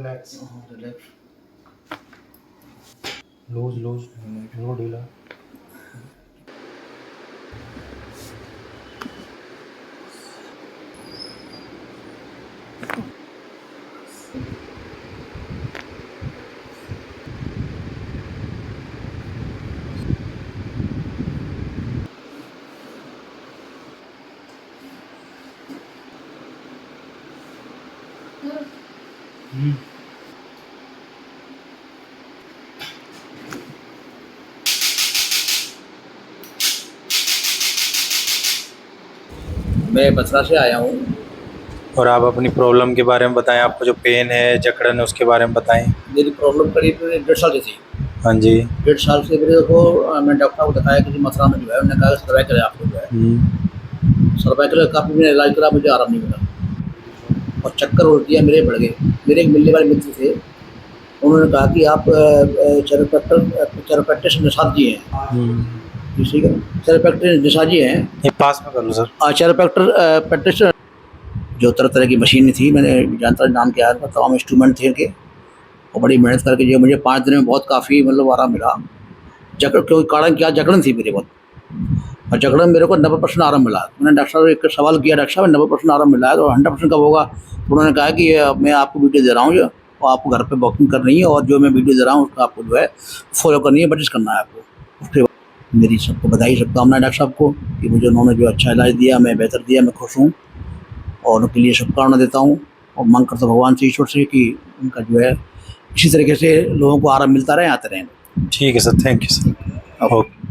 Relax, relax. Loose loose, ढीला ढीला। मैं बसरा से आया हूँ। और आप अपनी प्रॉब्लम के बारे में बताएं, आपको जो पेन है, जकड़न है, उसके बारे में बताएं। मेरी प्रॉब्लम करीब 1.5 साल की थी। हाँ जी। 1.5 साल से मेरे को मैं डॉक्टर को दिखाया कि मसला में जो है, उन्होंने कहा सर्वाइकल है आपको जो है। सर्वाइकल का काफ़ी मैंने इलाज करा, मुझे आराम नहीं मिला और चक्कर उल्टियाँ मेरे बढ़ गए। मेरे एक मिलने वाले मित्र थे, उन्होंने कहा कि आप चिरोप्रैक्टिस निषाद जी हैं। ठीक है, चिरोप्रैक्टिस निषाद जी हैं। ये पास में कर लो सर। चिरोप्रैक्टिस जो तरह तरह की मशीन थी, मैंने जानता नाम क्या है, तमाम इंस्ट्रूमेंट थे इनके, और बड़ी मेहनत करके जो मुझे 5 दिन में बहुत काफ़ी मतलब आराम मिला। जकड़ क्योंकि कारण क्या, जकड़न थी मेरे बहुत, और जकड़न मेरे को 90% आराम मिला। मैंने डॉक्टर साहब एक सवाल किया, डॉक्टर साहब 90% आराम मिला है तो 100% कब होगा? तो उन्होंने कहा कि मैं आपको वीडियो दे रहा हूँ, जो और आपको घर पे वॉकिंग करनी है, और जो मैं वीडियो दे रहा हूँ उसको आपको जो है फॉलो करनी है, प्रैक्टिस करना है आपको। उसके बाद मेरी सबको बधाई, शुभकामनाएं डॉक्टर साहब को कि मुझे उन्होंने जो अच्छा इलाज दिया, मैं बेहतर दिया, मैं खुश हूँ और उनके लिए शुभकामना देता हूँ। और मांग करता हूँ भगवान से, ईश्वर से कि उनका जो है इसी तरीके से लोगों को आराम मिलता रहे, आते रहें। ठीक है sir, thank you sir. Okay.